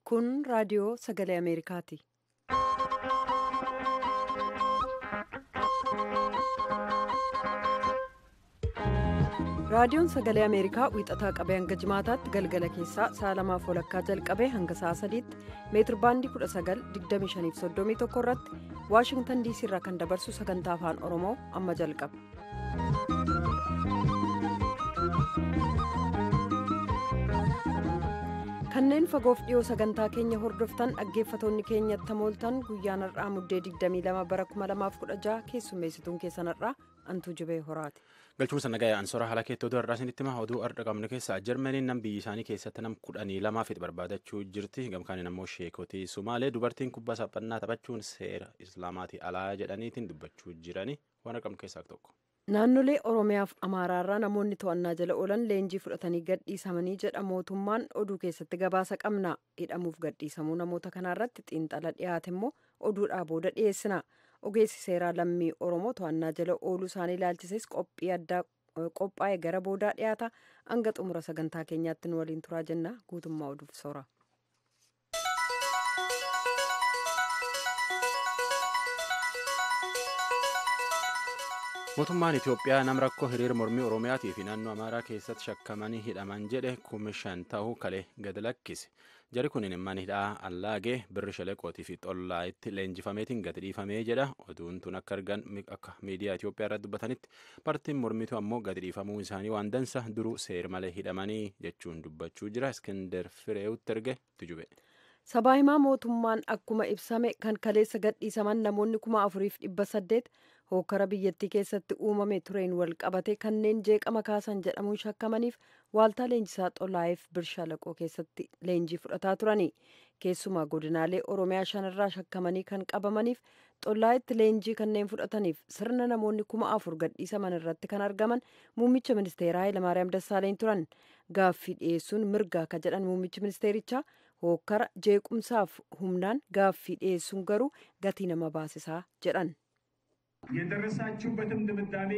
Kun raadiyoo sagalee Ameerikaati. Raadiyoon sagalee Ameerikaa wiixataa qabee hanga jimaataatti galgala keessaa sa'a 2:00 jalqabee hanga sa'a 3tti meetir baandii 19:25-31 irratti Waashingtan DC irraa kan dabarsu sagantaa afaan Oromoo amma jalqaba. Kanneen fagoof dhiyoo sagantaa keenya hordoftan dhaggeeffatoonni keenyatti mooltan guyyaan har'aa muddee 22 bara 2016 keessummeessituun keessan har'aa Antuu Jibee Horaati. Galchuun sannagaa Ansoora haala keettoo irraa isinitti hima oduu har'a qabnu keessaa Jarmaniin nam biyyi isaanii keessatti nam 12 barbaadachuu jirti. Gamkaaniin ammoo sheekotii Sumaalee dubartiin kubbaa saphannaa taphachuun seera Islaamaatii alaa jedhaniitiin dubbachuu jirani waan qabnu keessaa tokko. Naannolee Oromiyaaf Amaaraarraa namoonni to'annaa jala oolan leenjii fudhatanii gadhiisamanii jedha mootummaan oduu keessatti gabaasa qabna. Hidhamuuf gadhiisamuu namoota kanaarratti xiinxala dhiyaate immoo oduudhaa booda dhiyeessina. Ogeessi seeraa lammii Oromoo to'annaa jala ooluu isaanii ilaalchises qophii addaa qophaa'ee gara boodaa dhiyaata. Hanga xumura sagantaa keenyaatti nu waliin turaa jenna. Guutummaa oduuf soora. Mootummaan Itoophiyaa nam rakkoo hiriira mormii Oromiyaatii fi naannoo Amaaraa keessatti shakkamanii hidhaman jedhe 5,000 ta'uu kalee gad lakkise. Jari kun mana hidhaa allaagee birri shaleqootii fi xollaayitti leenjifameetiin gad dhiifamee jedha. Oduun tun akka argan akka miidiyaa Itoophiyaa irratti dubbatanitti paartiin mormitu ammoo gad dhiifamuu isaanii waan dansa duruu seer malee hidhamanii jechuun dubbachuu jira. Iskender Fireewutti erge tujube. Sabaa himaa mootummaan akkuma ibsame kan kaleessa gadhiisaman namoonni 4,800 hokkara biyyattii keessatti uumame tureen wal qabate kanneen jeeqama kaasan jedhamuun shakkamaniif waaltaa leenjisaa xolaayeef birshaalaqoo keessatti leenjii fudhataa turani. Keessumaa godinaalee Oromiyaa 5 shakkamanii kan qabamaniif xolaayetti leenjii kanneen fudhataniif sirna namoonni 4,000 gadhiisaman irratti kan argaman muummicha ministeeraa Hayilamaariyaam Dassaaleny turan. Gaaffii dhiyeessuun mirgaa akka jedhan muummichi ministeerichaa hokkara jeequmsaaf humnaan gaaffii dhiyeessuun garuu gatii nama baasisaa jedhan. የደረሳችሁበትም ድምዳሜ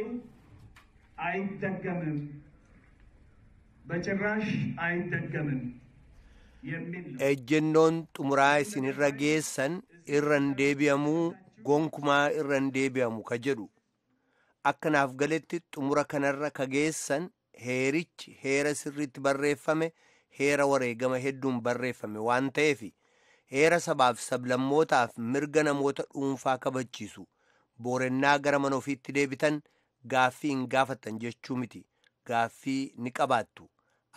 አይደገምም በጭራሽ አይደገምም የሚል ነው። ejjennoon xumuraa isinirra geessan irran deebi'amuu gonkumaa irran deebi'amu ka jedhu akkanaaf galetti xumura kanarra ka geessan heerichi heera sirriitti barreeffame heera wareegama hedduun barreeffame waan ta'eef heera sabaaf sablammootaaf mirga namoota dhuunfaa kabachiisu boorennaa gara mana ofiitti deebitan gaaffii hin gaafattan jechuu miti. Gaaffii ni qabaattu.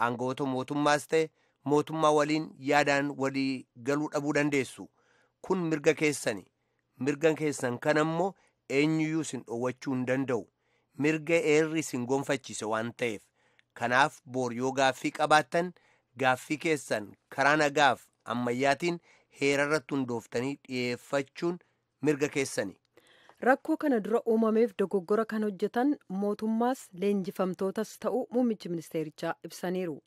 Aangawoota mootummaas ta'e mootummaa waliin yaadaan walii galuu dhabuu dandeessu. Kun mirga keessani. Mirga keessan kan ammoo eenyuyyuu isin dhoowwachuu hin danda'u. Mirga heerri isin gonfachiise waan ta'eef. Kanaaf boor yoo gaaffii qabaattan gaaffii keessan karaa nagaaf ammayyaatiin heerarratti hundooftanii dhiyeeffachuun mirga keessani. Rakkoo kana dura uumameef dogoggora kan hojjetan mootummaas leenjifamtootas ta'uu muummichi ministeerichaa ibsaniiru.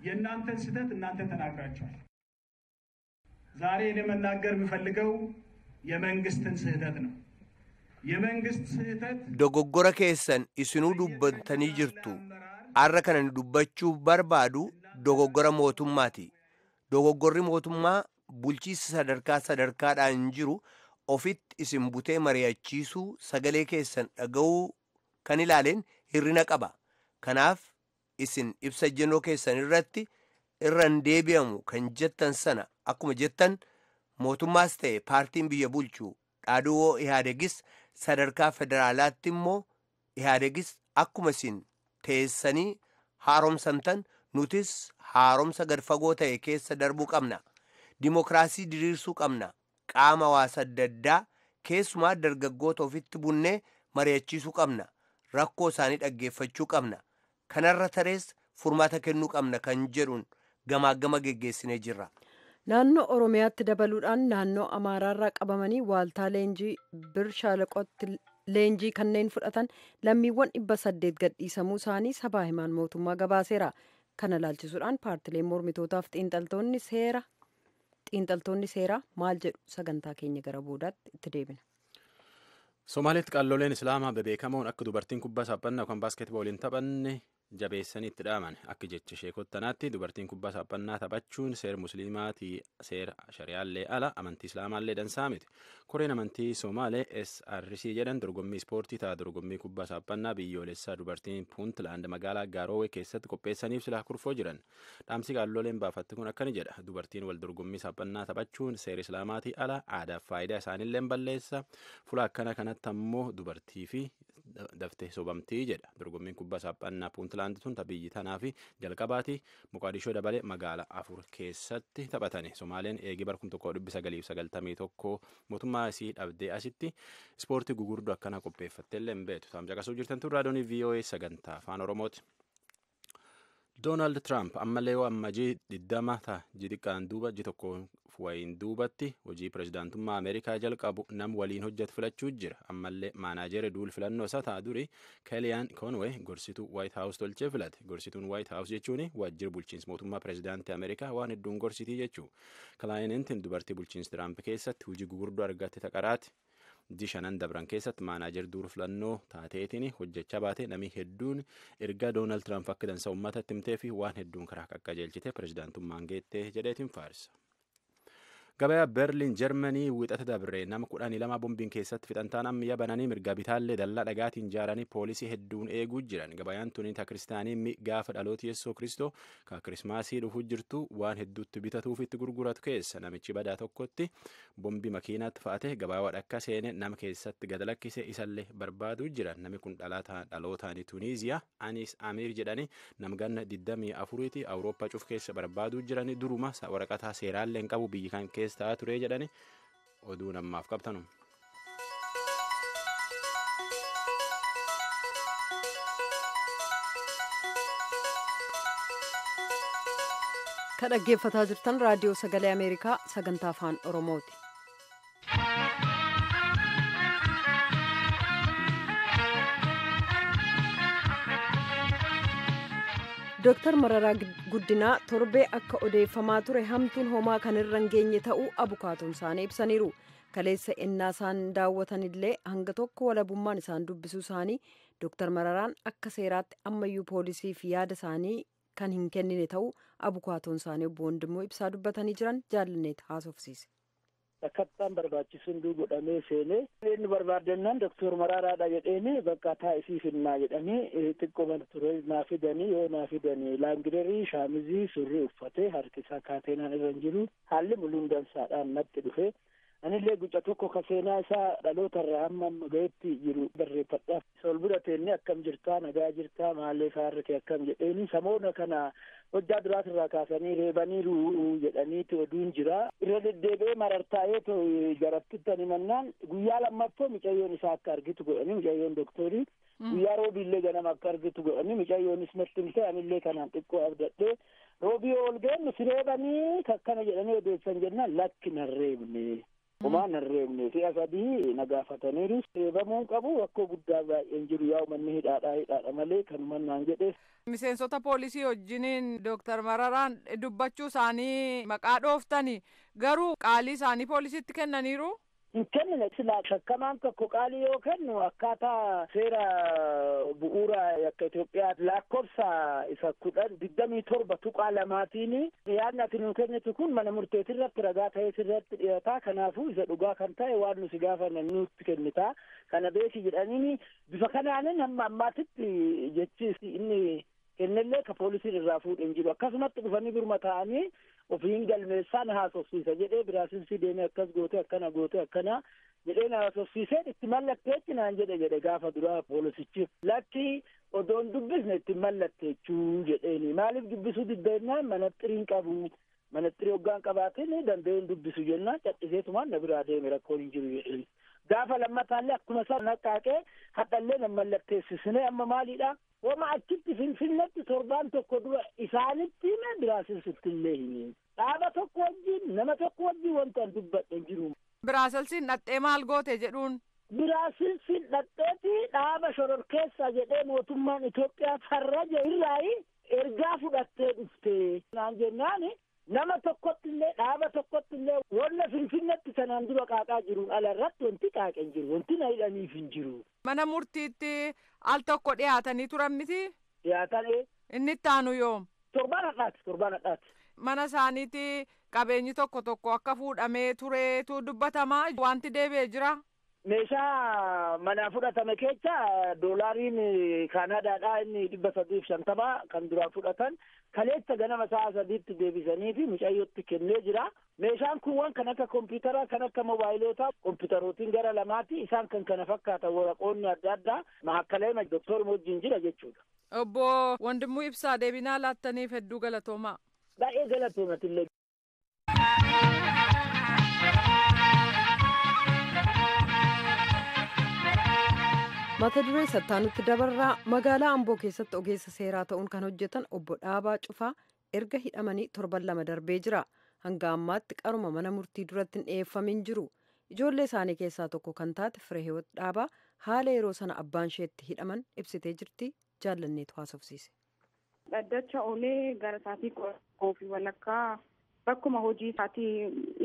የእናንተን ስህተት እናንተ ተናግራችኋል። ዛሬ ለመናገር የምፈልገው የመንግስትን ስህተት ነው። የመንግስት ስህተት dogoggora keessan isinuu dubbatanii jirtu. Har'a kana dubbachuu barbaadu dogoggora mootummaati. Dogoggorri mootummaa bulchiinsa sadarkaadhaan jiru ofitti isin butee mari'achiisuu sagalee keessan dhaga'uu kan ilaaleen hirrina qaba. Kanaaf isin ibsa ejjennoo keessan irratti irran deebi'amu kan jettan sana akkuma jettan mootummaas ta'e paartiin biyya bulchu dhaadhoo Ihaadegis sadarkaa federaalaatti immoo Ihaadegis akkuma isin teessanii haaromsamtan nutis haaromsa gad fagoo ta'e keessa darbuu qabna. Dimookiraasii diriirsuu qabna. Qaama hawaasa adda addaa keessumaa dargaggoota ofitti bunnee mari'achiisuu qabna. Rakkoo isaanii dhaggeeffachuu qabna. Kanarra tarees furmaata kennuu qabna kan jedhuun gamaagama geggeessinee jirra. Naannoo Oromiyaatti dabaluudhaan naannoo Amaaraarraa qabamanii waaltaa leenjii birshaalaqootti leenjii kanneen fudhatan lammiiwwan 800 gadhiisamuu isaanii sabaa himaan mootummaa gabaaseera. Kana ilaalchisuudhaan paartileen mormitootaaf xiinxaltoonni seeraa maal jedhu sagantaa keenya gara boodaatti itti deebina. Somaaliitti qalloleen Islaamaa bebeekamoon akka dubartiin kubbaa saphannaa yookaan baaskeetbooliin taphanne jabeessanii itti dhaaman akka jecha ishee kottanaatti dubartiin kubbaa saaphannaa taphachuun seera musliimaatii seera shari'aallee ala amantii islaamaallee dansaa miti. Koreen amantii Somaalee SRC jedhan dorgommii ispoortii ta'a dorgommii kubbaa saaphannaa biyyoolessaa dubartiin Puuntland magaalaa Gaaroowee keessatti qopheessaniif silaa kurfoo jiran. Dhaamsi qaalloleen baafatte kun akkani jedha. Dubartiin wal dorgommii saaphannaa taphachuun seera islaamaatii ala aadaaf faayidaa isaaniillee balleessa. Fuula akkana kanatti ammoo dubartii fi daftee sobamtii jedha. Dorgommiin kubbaa saaphannaa Puuntland tun biyyi tanaa fi jalqabaati Moqaadishoo dabalee magaalaa 4 keessatti taphatani. Somaaleen eegii bara 1991 mootummaa isii dhabdee asitti ispoortii gugurdoo akkana qopheeffatteellee hin beektu. Saam caqasuu jirtan tun raadiyoon VOA sagantaa afaan Oromooti. Doonaald Tiraamp ammallee yoo ammajii 20 ta'a xiqqaan duuba tokko wayiin duubatti hojii pirezidaantummaa Ameerikaa jalqabu nam waliin hojjetu filachuu jira. Ammallee maanaajeri duul filannoo isaa ta'a duri Kellyanne Conway gorsituu White House tolchee filate. Gorsituun White House jechuun waajjira bulchiinsa mootummaa pirezidaantii Ameerikaa waan hedduun gorsitii jechuu. Kellyanne dubartii bulchiinsa Tiraamp keessatti hojii gugurdoo argatte taqaraati. Shanan dabran keessatti maanaajer duul filannoo taateetiin hojjechaa baate namni hedduun erga Doonaald Tiraamp akka dansa uummatatti himtee fi waan hedduun karaa qaqqajeelchite pirezidaantummaan geettee jedheetiin faarsa. Gabaa Berliin Jarmanii wixata dabre nama 12 bombiin keessatti fixantaan ammayyaa bananii mirga bitaallee dallaa dhagaatiin ijaaranii poolisii hedduun eeguu jiran. Gabayaan tuni kiristaanii gaafa dhaloota Yesuus Kiristoo ka Kirismaasii dhufuu jirtu waan hedduutti bitatuuf itti gurguratu keessa namichi badaa tokkotti bombii makiinaatti fa'ate gabaa wadhakka seene nama keessatti gad lakkise isallee barbaaduu jiran. Namni kun dhalootaan Tuniiziyaa Anis Amiir jedhanii namganna 24ti Awurooppaa cuf keessa barbaaduu jiranii duruma waraqataa seeraallee hin qabu biyyi kan ta'a ture jedhani oduu namaaf qabtanu. Kan dhaggeeffataa jirtan raadiyoo sagalee Ameerikaa sagantaa afaan Oromooti. Dooktar Mararaa Guddinaa torbee akka odeeffamaa ture hamtuun homaa kan irra hin geenye ta'uu abukaatoon isaanii ibsaniiru. Kaleessa ennaa isaan daawwatanillee hanga tokko walabummaan isaan dubbisuu isaanii Dooktar Mararaan akka seeraatti ammayyuu poolisiif yaada isaanii kan hin kennine ta'uu abukaatoon isaanii obbo Wandimmoo ibsaa dubbatanii jiran jaalanneet haasofsiise. Akkattaan barbaachisuun godhamee seenee inni barbaadannaan Dooktar Mararaadha jedheeni bakka taa'isii finnaa jedhanii xiqqoo ture naa fidanii yoo naa fidanii laangidarii shaamizii surrii uffatee harki isaa kaateenaan irra hin jiru haalli muluun dansaadhaan natti dhufe anillee guca tokko ka seenaa isaa dhaloota irraa hamma gaheetti jiru barreeffadhaaf sol bira teenne akkam jirtaa nagaa jirtaa maallee saarrate akkam jedheeni samoona kana hojjaa duraas irraa kaasanii reebaniiru jedhaniiti oduun jira irra deddeebi'ee marartaa'ee jarattittani mannaan guyyaa lammaffoo micayyoon isaa akka argitu godhanii micayyoon doktorii guyyaa roobiillee ganama akka argitu godhanii micayyoonis natti himte anillee kanaan xiqqoo abdadhee roobii ol geennu si reebanii kakkana jedhanii odeessan jennaan lakki narreebne homaa narreebne si'a sadii nagaafataniiru reebamuun qabu rakkoo guddaa baay'een jiru yaa uummanni hidhaadha malee kanumaan naan jedhe. Miseensota poolisii wajjiniin Dooktar Mararaan dubbachuu isaanii maqaa dhooftani garuu qaalii isaanii poolisiitti kennaniiru. Hin kennine silaa shakkamaan tokko qaalii yoo kennu akkaataa seera bu'uura akka Itoophiyaatti lakkoofsa isa 27 tuqaa lamaatiin yaadni ati nuu kennitu kun mana murteetirratti ragaa ta'ee sirratti dhiyaata kanaafuu isa dhugaa kan ta'e waan nuti gaafannan nutti kennita kana beeki jedhaniin bifa kanaanin hamma ammaatitti jechi inni kennellee ka poolisiin irraa fuudhan jiru akkasumatti dhufanii birma ta'anii ofiin galmeessaan haasofsiisa jedhee biraasinsii deemee akkas goote akkana jedhee na haasofsiisee itti mallatteetti naan jedhe gaafa duraa poolisichi lakki odoon dubbisne itti mallatteechuu jedheeni maaliif dubbisuu diddeennaan manaxxiriin qabu manaxxirii hoggaan qabaatiin danda'een dubbisu jennaan cadhiseetumaan na biraa deeme rakkoon hin jiru jedheeni gaafa lammataallee akkuma isaa naqaaqee hadhallee na mallatteessisnee amma maaliidha wama achitti finfinnetti torbaan tokko dura isaanitti hime biraaselsitti illee hime dhaaba tokko wajjin nama tokko wajjin wanta an dubbadhe hin jiru. Biraaselsiin dhaxxee maal goote jedhuun. Biraaselsiin dhaxxeeti dhaaba shororkeessa jedhee mootummaan Itoophiyaa farraja irraayi ergaa fudhattee dhufte naan jennaani nama tokkotti illee dhaaba tokkotti illee wanna finfinnetti sanaan dura qaaqaa jiruun ala irratti wanti qaaqeen jiru wanti na hidhaniif hin jiru. Mana murtiitti al tokko dhiyaatanii turan miti. dhiyaatan. Inni itti aanu yoom? Torbaan hadhaati. Mana isaaniitti qabeenyi tokko akka fuudhamee tureetu dubbatamaa wanti deebi'ee jira? Meeshaa manaa fudhatame keessa doolaariin Kaanaadaadhaa inni 350 kan duraan fudhatan kaleessa ganama sa'a 3tti deebisanii fi mucayyootti kennee jira. Meeshaan kun waan kan akka kompiitaraa kan akka mobaayilootaa kompiitarootiin gara lamaati isaan kan kana fakkaatan waraqoonni adda addaa mahakkalee doktor wajjin jira jechuudha. Obbo Wandimuu Ibsaa deebinaa laattaniif hedduu galatoomaa. Baay'ee galatoomatillee. Mata duree sattaanutti dabarraa magaalaa Amboo keessatti ogeessa seeraa ta'uun kan hojjetan obbo Dhaabaa Cufaa erga hidhamanii 7 darbee jira. Hanga ammaatti qaruma mana murtii duratti hin dhiyeeffamin jiru. Ijoollee isaanii keessaa tokko kan taate Fireehiwoot Dhaabaa haala yeroo sana abbaan isheetti hidhaman ibsitee jirti. Jaallanneetu haasofsiise. Dhaddacha oolee gara isaatii qophii walakkaa bakkuma hojii isaatii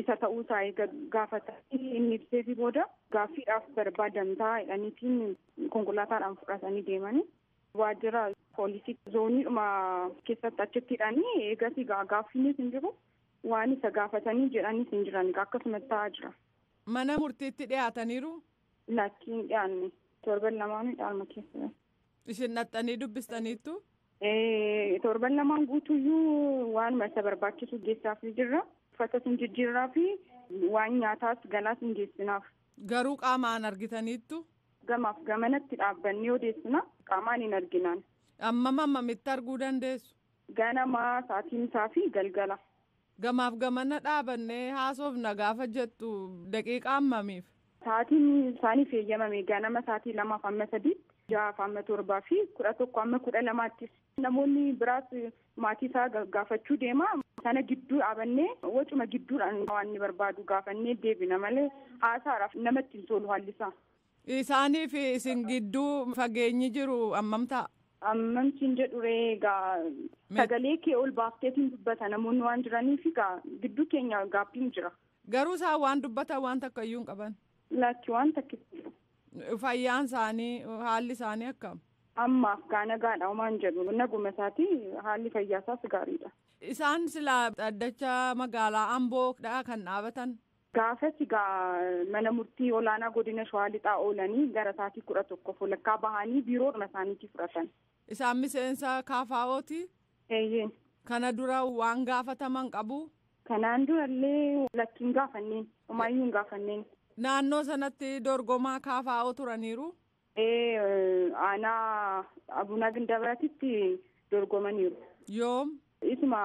isa ta'uu isaa gaafatanii inni ibseefi booda gaaffiidhaaf barbaadamtaa jedhaniitiin konkolaataadhaan fudhatanii deemanii waajjira poolisii zooniidhuma keessatti achitti hidhanii eegasii gaaffiinis hin jiru waan isa gaafatanii jedhanis hin jiran akkasumatti ta'aa jira. Mana murtiitti dhiyaataniiru? Lakkiin dhiyaanne 7 lamaan dhaalma keessa. Isin dhaxxanii dubbistaniittu? 7 lamaan guutuyyuu waan isa barbaachisu geessaaf jirra. Uffata sin jijjiirraa fi waan nyaataas galaas hin geessinaaf. Garuu qaamaan argitaniittu? Gamaaf gamanatti dhaabbannee odeessina qaamaan hin arginaan. Ammamitti arguu dandeessu? Ganama sa'aatiin isaa fi galgala. Gamaaf gamana dhaabannee haasofna gaafa jettu daqiiqaa ammamiif? Sa'aatiin isaaniif eeyyamame ganama sa'aatii 2 amma 3. 6 amma 7 fi 11 amma 12tti. Namoonni biraas maatii isaa gaafachuu deema. Sana gidduu dhaabannee wacuma gidduudhaan waan inni barbaadu gaafannee deebina malee haasaadhaaf namatti hin tolu haalli isaa. Isaaniif isin gidduu fageenyi jiru ammam ta'a? Ammamtiin jedhuree egaa sagalee kee ol baafteetiin dubbata namoonni waan jiraniif egaa gidduu keenya gaaffiin jira. Garuu isaan waan dubbatan waan takka iyyuu hin qaban? Lakki waan takka jiru. Fayyaan isaanii haalli isaanii akkam? Ammaaf nagaadha homaan jedhu naguma isaati haalli fayyaasaas gaariidha. Isaan silaa dhaddacha magaalaa Amboodhaa kan dhaabatan? Gaafas egaa mana murtii olaanaa godina Shawaa Lixaa oolanii gara sa'aatii 11 walakkaa bahanii biiroodhuma isaaniitii fudhatan. Isaan miseensa KFO'ti? Eeyyee. Kana dura waan gaafataman qabu? Kanaan durallee lakkiin gaafanneen homaayyuu hin gaafanneen. Naannoo sanatti dorgomaa KFO turaniiru? Aanaa Abunaa Gindabiratitti dorgomaniiru. Yoom? Isuma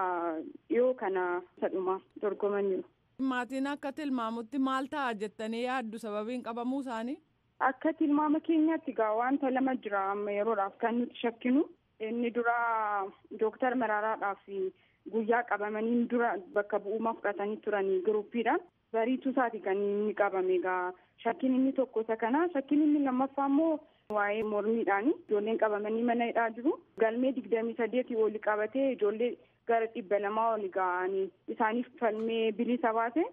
dhiyoo kana sadhuma dorgomaniiru. Maatiin akka tilmaamutti maal ta'a jettanii yaaddu sababiin qabamuu isaanii? Akka tilmaama keenyaatti egaa wanta 2 jira amma yeroodhaaf kan nuti shakkinu. Inni dura Dooktar Maraaraadhaaf guyyaa qabamanii dura bakka bu'uuma fudhatanii turanii giruuppiidhaan. Bariituu isaati kan inni qabame egaa shakkiin inni tokko isa kana shakkiin inni lammaffaa immoo waa'ee mormiidhaani ijoolleen qabamanii mana hidhaa jiru galmee 28 oli qabatee ijoollee gara 200 oli ga'anii isaaniif falmee bilisa baase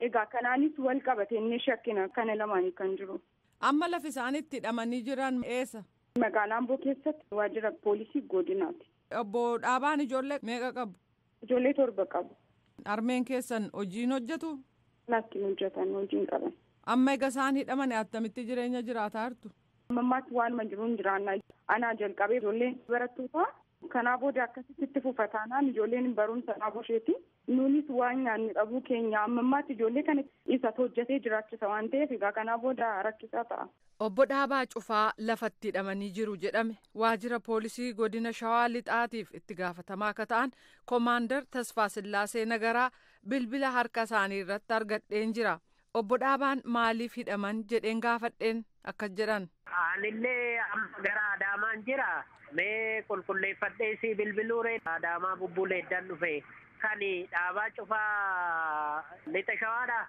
egaa kanaanis wal qabate inni shakkina kana lamaanii kan jiru. Amma lafi isaanitti hidhamanii jiran eessa? Magaalaa Amboo keessatti waajjira poolisii godinaati. Obbo Dhaabaan ijoollee meeqa qabu? Ijoollee 7 qabu. Harmeen keessan hojiin hojjetu? Lakkiin hojjetan hojiin qaban. Amma egaa isaan hidhaman attamitti jireenya jiraataa jirtu? Ammaatti waanuma jiruun jiraannaa. Anaa jalqabee ijoolleen barattoota kanaa booda akkasitti fufataanaan ijoolleen barumsa dhaabuu isheeti. Nuunis waan nyaannu dhabuu keenya ammaatti ijoollee kana isa hojjetee jiraachisa waan ta'eef egaa kanaa booda rakkisaa ta'a. Obbo Dhaabaa Cufaa lafatti hidhamanii jiru jedhame waajjira poolisii godina Shawaa Lixaatiif itti gaafatamaa akka ta'an Koomaandar Tasfaa Sillaasee Nagaraa bilbila harka isaanii irratti argadheen jira. Obbo Dhaabaan maaliif hidhaman jedheen gaafadheen akkas jedhan. Anillee amma gara Adaamaan jira. Mee qulqulleeffadhee si bilbiluuree Adaamaa bubbuleedhaan dhufe. Kan Dhaabaa Cufaa Lixa Shawaadha.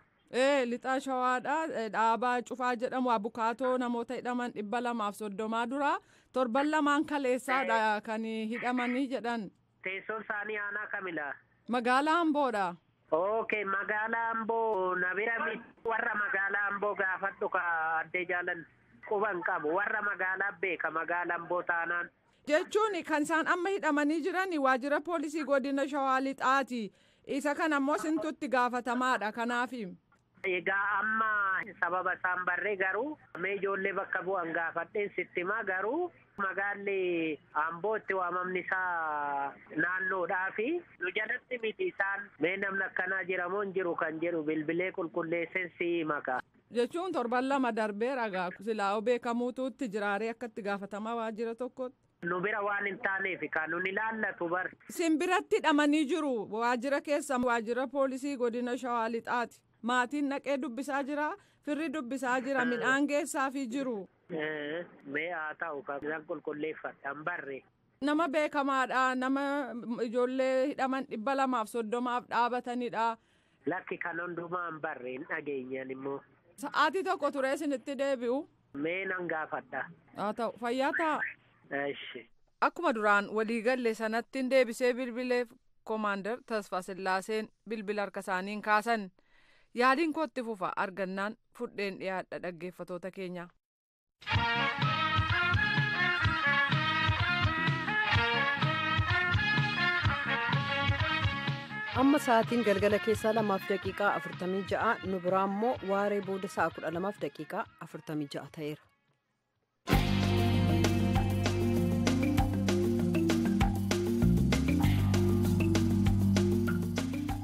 Lixa Shawaadha. Dhaabaa Cufaa jedhamu abukaatoo namoota hidhaman 230 dura 7 kaleessaadha kan hidhamanii jedhan. Teessoon isaanii aanaa kamila? Magaalaa Amboodha. Okay, magaalaa Amboo na bira warra magaalaa Amboo gaafadhu ka addee jaalan quban qabu warra magaalaa beeka magaalaa Amboo taanaan. Jechuun kan isaan amma hidhamanii jiran waajjira poolisii godina Shawaa Lixaati. Isa kan ammoo sintutti gaafatamaadha kanaafi. Egaa amma sababa isaan barree garuu mee ijoollee bakka bu'an gaafadheen sitti himaa garuu magaalli Ambootti waamamni isaa naannoodhaa fi nu jalatti miti isaan mee namni akkanaa jiramoo hin jiru kan jedhu bilbilee qulqulleesseen si maka. Jechuun torban lama darbeera gaa silaa beekamuutuutti jiraaree akkatti gaafatamaa waajjira tokkotti. Nu bira waan hin taaneef kan nun ilaallatu bar. Sin biratti hidhamanii jiru waajjira keessa waajjira poolisii godina Shawaa Lixaati. Maatiin naqee dubbisaa jira, firri dubbisaa jira, midhaan geessaafii jiru. Mee haa ta'u kan qulqulleeffadhaan barre. Nama beekamaadha, nama ijoollee hidhaman 230 dhaabatanidha. Lakki kan hundumaan barre hin dhageenyan immoo. Sa'aatii tokko turee isinitti deebi'u. Mee nan gaafadha. Haa ta'u fayyaa ta'a. Eeshi. Akkuma duraan waliigalle sanatti deebisee bilbileef Koomaandar Tasfaa Sillaaseen bilbila harka isaaniin kaasan. Yaadiin kootti fufa argannaan fudheen dhiyaadha dhaggeeffatoota keenya. Amma sa'aatiin galgala keessaa 2:46 nu biraa immoo waaree booda sa'a 12:46 ta'eera.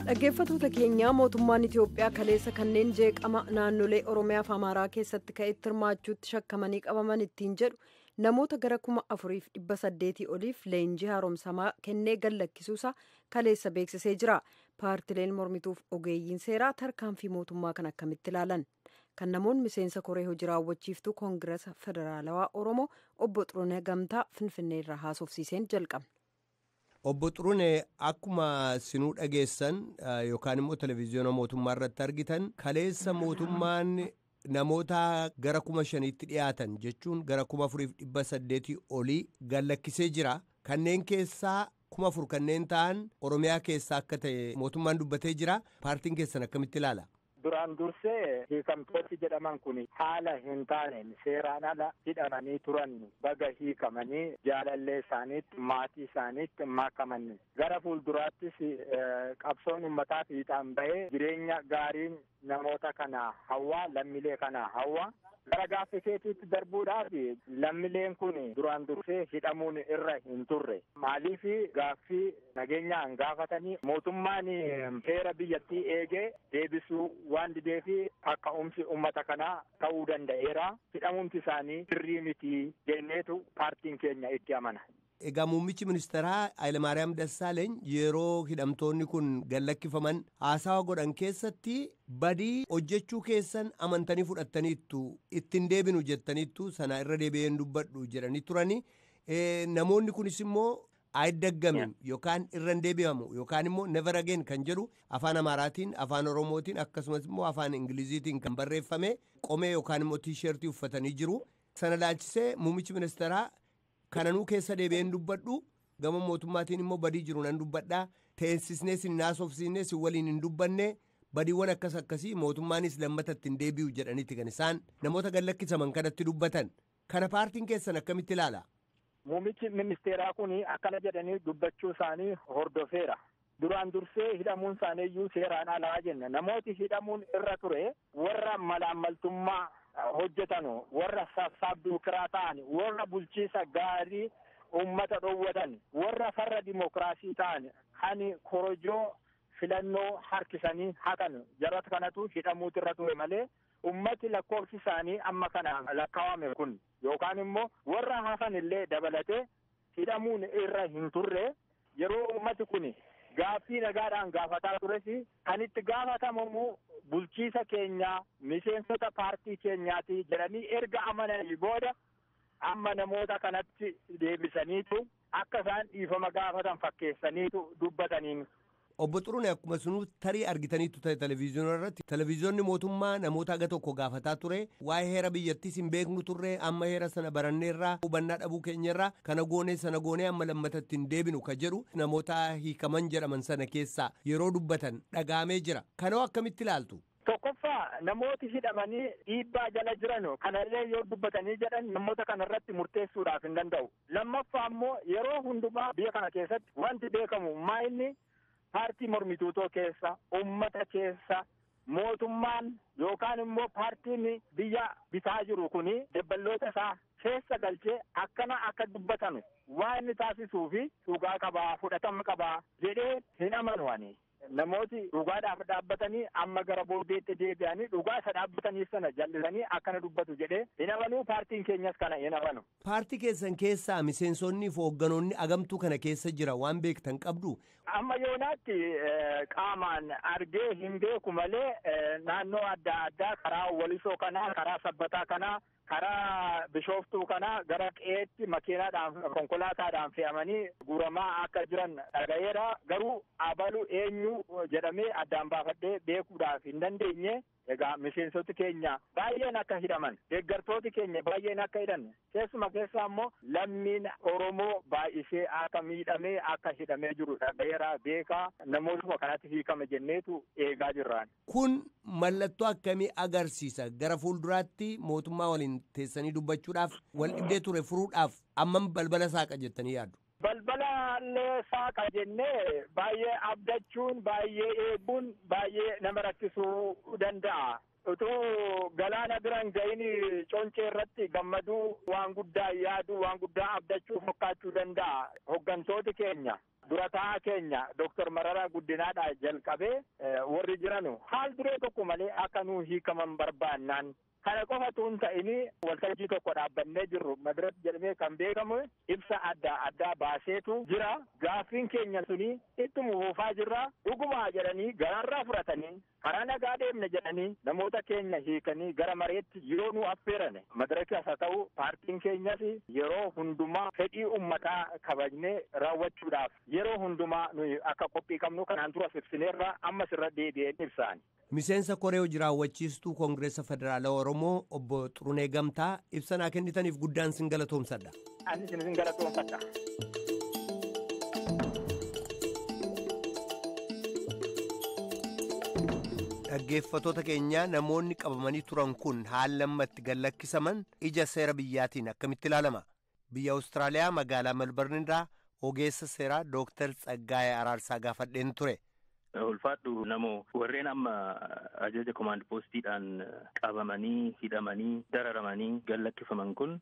Dhaggeeffatoota keenya mootummaan Itiyoophiyaa kaleessa kanneen jeeqama naannolee Oromiyaa fi Amaaraa keessatti ka'etti hirmaachuutti shakkamanii qabaman ittiin jedhu namoota gara 4,800 oliif leenjii haaromsamaa kennee gallakkisuusaa kaleessa beeksisee jira. Paartileen mormituuf ogeeyyiin seeraa tarkaanfii mootummaa kan akkamitti ilaalan? Kan namoonni miseensa koree hojii raawwachiiftuu Koongirasa Federaalawaa Oromoo obbo Xurunee Gamtaa Finfinnee irraa haasofsiiseen jalqabne. Obbo Xurunee akkuma sinuu dhageessan yookaan immoo televezyiyoona mootummaa irratti argitan kaleessa mootummaan namoota gara 5,000tti dhiyaatan jechuun gara 4,800 olii gallakkisee jira. Kanneen keessaa 4,000 kanneen ta'an Oromiyaa keessaa akka ta'e mootummaan dubbatee jira. Paartiin keessan akkamitti ilaala? Duraan dursee hiikamtooti jedhaman kun haala hin taaneen seeraan ala hidhamanii turan baga hiikamanii jaalallee isaaniitti maatii isaaniitti makaman gara fuulduraattis qabsoon uummataa fiixaan bahee jireenya gaariin namoota kana hawwaa lammiilee kana hawwaa gara gaaffii keetiitti darbuudhaaf lammiileen kun duraan dursee hidhamuun irra hin turre maaliif gaaffii nageenyaan gaafatanii mootummaan heera biyyattii eegee deebisuu waan dideefi akka'umsi uummata kanaa ta'uu danda'eera hidhamumti isaanii sirrii miti jenneetu paartiin keenya itti amana. Egaa muummichi ministeeraa Hayilemaariyaam Dassaaleeny yeroo hidhamtoonni kun gallakkifaman haasawa godhan keessatti badii hojjechuu keessan amantanii fudhattaniittu ittiin deebinu jettaniittu sana irra deebi'een dubbadhu jedhanii turani. Namoonni kunis immoo ayiddaggamin yookaan irra deebi'amu yookaan immoo never again kan jedhu afaan Amaaraatiin afaan Oromootiin akkasumas immoo afaan Ingiliziitiin kan barreeffame qomee yookaan immoo tiishertii uffatanii jiru. Sana laalchisee muummichi ministeeraa kananuu keessa deebi'een dubbadhu gama mootummaatiin immoo badii jiru nan dubbadhaa teessisnee sin naasofsiisnee sin waliin hin dubbanne badiiwwan akkas akkasii mootummaanis lammatatti hin deebi'u jedhanitti kan isaan namoota gallakkisaman kanatti dubbatan kana paartiin keessan akkamitti ilaala? Muummichi ministeeraa kun akkana jedhanii dubbachuu isaanii hordofeera. Duraan dursee hidhamuun isaaniiyyuu seeraan alaa jenna. Namooti hidhamuun irra ture warra malaammaltummaa hojjetanu warra sassaabduu kiraa ta'an warra bulchiisa gaarii ummata dhowwatan warra farra dimokiraasii ta'an kan korojoo filannoo harkisanii haqan jarata kanatu hidhamuutu irra ture malee ummati lakkoofsi isaanii amma kana lakkaawame kun yookaan immoo warra hafan illee dabalatee hidhamuun irra hin turre yeroo ummati kun gaaffii nagaadhaan gaafataa tures kan itti gaafatamu bulchiisa keenya miseensota paartii keenyaati jedhanii erga amananii booda amma namoota kanatti deebisaniitu akka isaan dhiifama gaafatan fakkeessaniitu dubbataniin. Obbo Xurunee akkuma sunuu tarii argitaniitu ta'e televezyiyoona irratti televezyiyoonni mootummaa namoota aga tokko gaafataa ture waa'ee heera biyyattiis hin beeknu turre amma heera sana baranneerraa hubannaa dhabuu keenyarraa kana goonee sana goonee amma lammatatti hin deebinu ka jedhu namoota hiikaman jedhaman sana keessaa yeroo dubbatan dhagaamee jira kanoo akkamitti ilaaltu? Tokkoffaa Tokkoffaa namooti hidhamanii dhiibbaa jala jiran kanallee yoo dubbatanii jedhan namoota kanarratti murteessuudhaaf hin danda'u. Lammaffaa immoo yeroo hundumaa biyya kana keessatti wanti beekamu maayinni paartii mormituutoo keessa, ummata keessa, mootummaan yookaan immoo paartiin biyya bitaa jiru kuni dabballoota isaa keessa galchee akkana akka dubbatan waan inni taasisuu fi dhugaa qabaa fudhatama qabaa jedhee hin amanu ani. Namooti dhugaadhaaf dhaabbatanii amma gara booddeetti deebi'anii dhugaa isa dhaabbatanii sana jallisanii akkana dubbatu jedhee hin amanu. Paartiin keenyas kana hin amanu. Paartii keessan keessaa miseensonni fi hoogganoonni agamtuu kana keessa jira waan beektan qabdu? Amma yoonaatti qaamaan argee hin beeku malee naannoo adda addaa karaa Walisoo kanaa, karaa Sabbataa kanaa, karaa Bishooftuu kanaa gara qe'eetti makiinaadhaan konkolaataadhaan fe'amanii guuramaa akka jiran dhaga'eera. Garuu abalu eenyu jedhamee addaan baafadhee beekuudhaaf hin dandeenye. Egaa miseensoti keenya baay'een akka hidhaman, deeggartooti keenya baay'een akka hidhan, keessaa immoo lammiin Oromoo baay'isee akka miidhamee akka hidhamee jiru dhaga'eera beekaa. Namootuma kanatti hiikame jenneetu eegaa jirraan. Kun mallattoo akkamii agarsiisa? Gara fuulduraatti mootummaa waliin teessanii dubbachuudhaaf wal dhibdee ture furuudhaaf ammam balbala saaqa jettanii yaaddu? Balbalaallee saaqa jennee baay'ee abdachuun, baay'ee eeguun, baay'ee nama rakkisuu danda'a. Utuu galaana biraan ga'ini concee irratti gammaduu, waan guddaa yaaduu, waan guddaa abdachuu fakkaachuu danda'a. Hoggantooti keenya, durataa keenya Dr. Mararaa Guddinaadhaa jalqabee warri jiranu haal duree tokko malee akka nuu hiikaman barbaannaan. Kana qofatu hin ta'ini waltajjii tokko dhaabbannee jirru madirak jedhamee kan beekamu ibsa adda addaa baaseetu jira. Gaaffiin keenya suni ittuma fufaa jirra. Dhugumaa jedhanii garaarraa fudhatanii karaa nagaa deemne jedhanii namoota keenya hiikanii gara mareetti yeroo nu affeeran madirakas haa ta'u paartiin keenyas yeroo hundumaa fedhii ummataa kabajnee raawwachuudhaaf yeroo hundumaa nuyi akka qophii qabnu kanaan dura ibsineerra ammas irra deebi'een ibsaan. Miseensa koree hojii raawwachiistuu Koongireesa Federaalaa Oromoo obbo Xurunee Gamtaa ibsa naa kennitaniif guddaan sin galatoomsadha. Ani sin galatoomsadha. Dhaggeeffattoota keenya namoonni qabamanii turan kun haala lammatti gallakkisaman ija seera biyyaatiin akkamitti ilaalama? Biyya Awustiraaliyaa magaalaa Melbourne irraa ogeessa seeraa Dooktar Tsaggaayee Araarsaa gaafadheen ture. Ulfaadhu namoo warreen amma ajaja komaand poostiidhaan qabamanii hidhamanii dararamanii gallakkifaman kun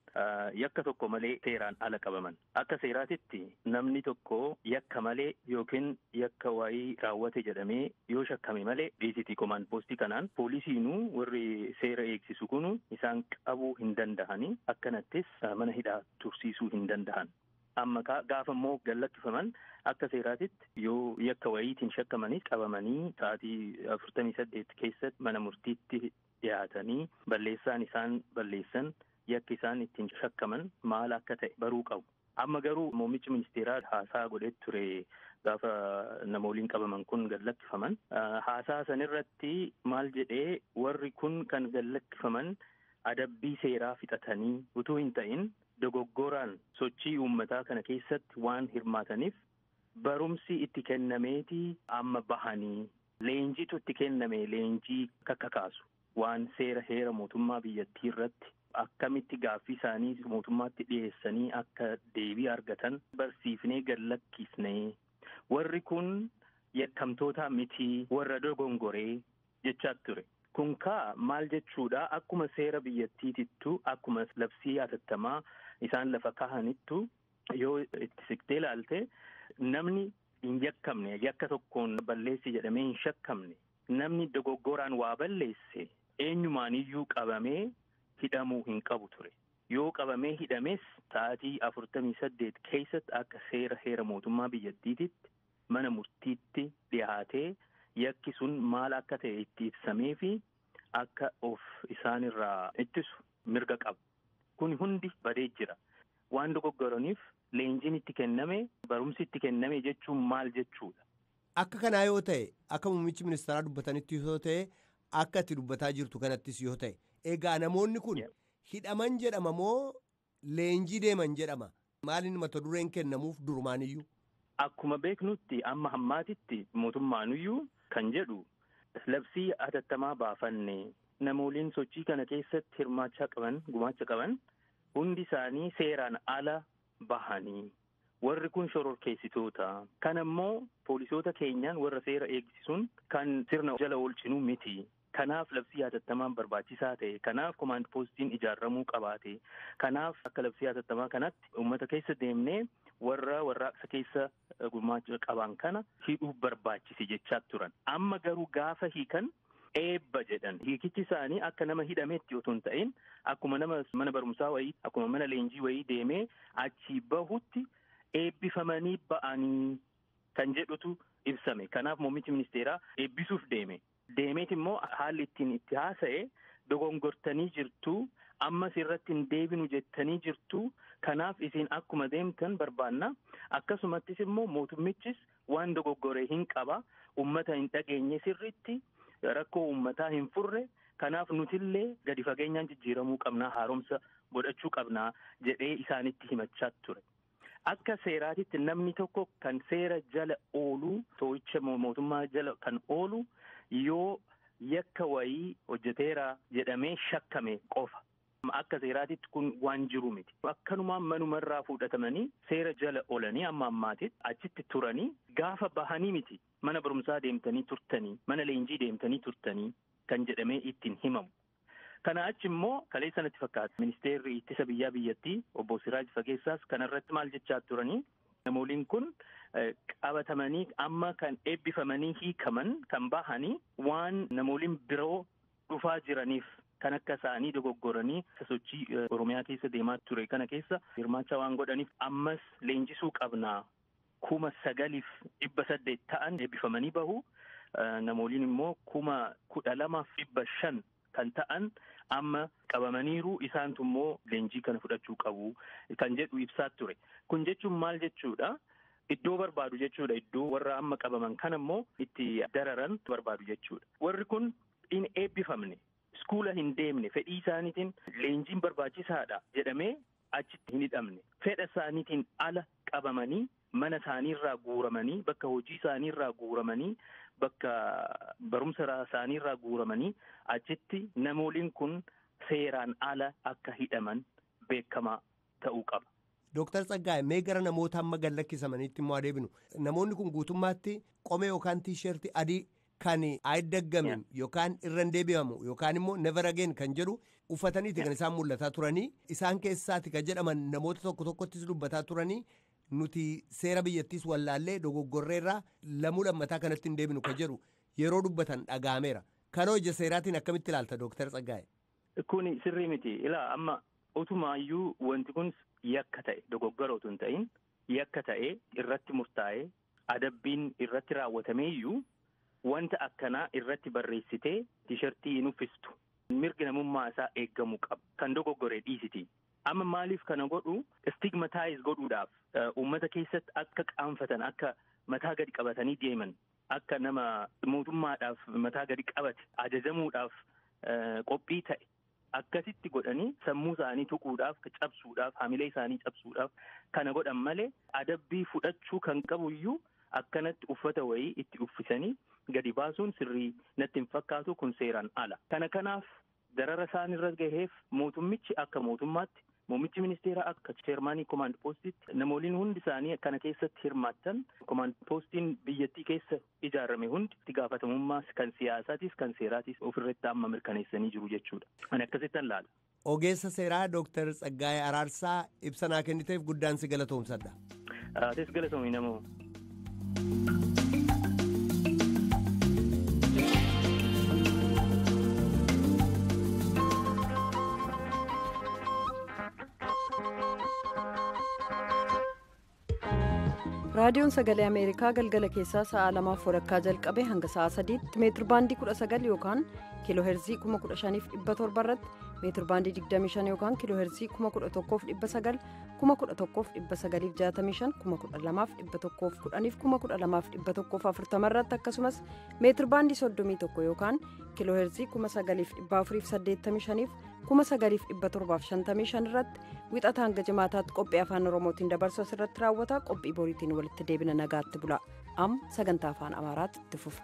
yakka tokko malee seeraan ala qabaman. Akka seeraatitti namni tokko yakka malee yookiin yakka waayii raawwate jedhamee yoo shakkame malee dhiisitii komaand poostii kanaan poolisiinuu warri seera eegsisu kunu isaan qabuu hin danda'anii akkanattis mana hidhaa tursiisuu hin danda'an. Amma gaafa immoo gallakkifaman akka seeraatitti yoo yakka wayiitiin shakkamanii qabamanii sa'aatii 48 keessatti mana murtiitti dhiyaatanii balleessaan isaan balleessan yakki isaan ittiin shakkaman maal akka ta'e baruu qabu. Amma garuu muummichi ministeeraa haasaa godhee ture gaafa namooliin qabaman kun gallakkifaman. Haasaa sanirratti maal jedhee warri kun kan gallakkifaman adabbii seeraa fixatanii utuu hin ta'in dogoggoraan sochii uummataa kana keessatti waan hirmaataniif barumsi itti kennameetii amma bahanii leenjiitu itti kenname leenjii kakaasu waan heera mootummaa biyyattii irratti akkamitti gaaffii isaanii mootummaatti dhiyeessanii akka deebii argatan barsiifnee gallakkisnee warri kun yakkamtoota mitii warra dogongoree jechaa ture. Kun maal jechuudha akkuma seera biyyattiitittu akkuma labsii hatattamaa isaan lafa kahanittu yoo itti siqtee ilaalte namni hin yakkamne yakka tokkoon balleessi jedhamee hin shakkamne namni dogoggoraan waa balleesse eenyumaaniyyuu qabamee hidhamuu hin qabu ture. Yoo qabamee hidhames sa'aatii 48 keessatti akka heera mootummaa biyyattiititti mana murtiitti dhiyaatee yakki sun maal akka ta'e itti ibsamee fi akka of isaanirraa ittisu mirga qabu. Kun hundi badee jira. Waan dogoggoraniif leenjiin itti kenname, barumsi itti kenname jechuun maal jechuudha? Akka kanaa yoo ta'e, akka muummichi ministeeraa dubbatanitti yoo ta'e, akka itti dubbataa jirtu kanattis yoo ta'e, egaa namoonni kun hidhaman jedhama moo leenjii deeman jedhama? Maaliin mata dureen kennamuuf durumaaniyyuu? Akkuma beeknutti amma hammaatitti mootummaanuyyuu kan jedhu labsii hatattamaa baafanne namooliin sochii kana keessatti hirmaachaa qaban gumaacha qaban hundi isaanii seeraan ala bahanii warri kun shororkeessitoota kan ammoo poolisoota keenyaan warra seera eegsisuun kan sirna jala oolchinu miti. Kanaaf labsii hatattamaan barbaachisaa ta'e kanaaf komaand poostiin ijaarramuu qabaate kanaaf akka labsii hatattamaa kanatti uummata keessa deemnee warra warraaqsa keessa gumaacha qaban kana hidhuuf barbaachise jechaa turan. Amma garuu gaafa hiikan eebba jedhan hiikichi isaanii akka nama hidhameetti otoo hin ta'in akkuma nama mana barumsaa wayii akkuma mana leenjii wayii deemee achii bahutti eebbifamanii ba'anii kan jedhutu ibsame. Kanaaf muummichi ministeeraa eebbisuuf deemeet immoo haalli ittiin itti haasa'e dogongortanii jirtu ammas irratti hin deebinu jettanii jirtu kanaaf isin akkuma deemtan barbaanna akkasumattis immoo mootummichis waan dogoggoree hin qaba ummata hin dhageenye sirriitti rakkoo ummataa hin furre kanaaf nutillee gadi fageenyaan jijjiiramuu qabnaa haaromsa godhachuu qabnaa jedhee isaanitti himachaa ture. Akka seeraatitti namni tokko kan seera jala oolu to'icha mootummaa jala kan oolu yoo yakka wayii hojjeteera jedhamee shakkame qofa. Akka seeraatitti kun waan jiru miti. Akkanumaan manumarraa fudhatamanii seera jala oolanii amma ammaatitti achitti turanii gaafa bahanii miti mana barumsaa deemtanii turtanii mana leenjii deemtanii turtanii kan jedhamee ittiin himamu. Kana achi immoo kaleessa natti fakkaata ministeerri ittisa biyyattii obbo Siraaj Fageessaas kanarratti maal jechaa turanii namooliin kun qabatamanii amma kan eebbifamanii hiikaman kan bahanii waan namooliin biroo dhufaa jiraniif kan akka isaanii dogoggoranii sochii Oromiyaa keessa deemaa ture kana keessa hirmaachaa waan godhaniif ammas leenjisuu qabnaa 9,800 ta'an eebbifamanii bahu namooliin immoo 12,500 kan ta'an amma qabamaniiru isaantu immoo leenjii kana fudhachuu qabu kan jedhu ibsaa ture. Kun jechuun maal jechuudha? Iddoo barbaadu jechuudha. Iddoo warra amma qabaman kana immoo itti dararan barbaadu jechuudha. Warri kun hin eebbifamne, iskuula hin deemne, fedhii isaaniitiin leenjiin barbaachisaadha jedhamee achitti hin hidhamne. Fedha isaaniitiin ala qabamanii mana isaaniirraa guuramanii bakka hojii isaaniirraa guuramanii bakka barumsa isaaniirraa guuramanii achitti namooliin kun seeraan ala akka hidhaman beekamaa ta'uu qaba. Dooktar Tsaggaayee mee gara namoota amma gallakkisamaniitti immoo adeemnu. Namoonni kun guutummaatti qomee yookaan tiishertii adii kan ayiddaggamu yookaan irra hin deebi'amu yookaan immoo never again kan jedhu uffataniiti kan isaan mul'ataa turanii isaan keessaati kan jedhaman namoota tokko tokkottis dubbataa turanii nuti seera biyyattiis wallaallee dogoggorreerraa lamuu lammataa kanatti hin deebinu kan jedhu yeroo dubbatan dhaga'ameera. Kana hojii seeraatiin akkamitti ilaalta Dooktar Tsaggaayee? Kun sirrii miti. Ilaa amma utumaayyuu wanti kun yakka ta'e dogoggora otoo hin ta'in yakka ta'e irratti murtaa'e adabbiin irratti raawwatameeyyuu wanta akkanaa irratti barreessitee tiishartii hin uffistu. Mirgi namummaa isaa eeggamuu qaba. Kan dogoggoree dhiisiti. Amma maaliif kana godhu stigmataayiz godhuudhaaf uummata keessatti akka qaanfatan akka mataa gadi qabatanii deeman akka nama mootummaadhaaf mataa gadi qabate ajajamuudhaaf qophii ta'e akkasitti godhanii sammuu isaanii tuquudhaaf cabsuudhaaf hamilee isaanii cabsuudhaaf kana godhan malee adabbii fudhachuu kan qabuyyuu akkanatti uffata wayii itti uffisanii gadi baasuun sirrii natti hin fakkaatu kun seeraan ala. Kanaaf darara isaan irra gaheef mootummichi akka mootummaatti muummichi ministeeraa akka cheermaanii komaand poostitti namooliin hundi isaanii kana keessatti hirmaattan komaand poostiin biyyattii keessa ijaarame hundi itti gaafatamummaa kan siyaasaatis kan seeraatis ofirratti amma mirkaneessanii jiru jechuudha. Ani akkasittan laala. Ogeessa seeraa Dooktar Tsaggaayee Araarsaa ibsa naa kenniteef guddaan si galatoomsadha. Atis galatoomii namoo. raadiyoon sagalee ameerikaa galgala keessaa sa'a 2:00 jalqabe hanga sa'a 3tti meetir baandii 19 yookaan kiiloo heerzii 15,700 irratti meetir baandii 25 yookaan kiiloo heerzii 11,900 11,965 12,110 12,140 irratti akkasumas meetir baandii 31 yookaan kiiloo heerzii 9,485 9,755 irratti wixata hanga jimaataatti qophii afaan oromootiin dabarsu asirratti raawwata. Qophii boriitiin walitti deebina nagaatti bula. Sagantaa afaan amaaraatti itti fufa.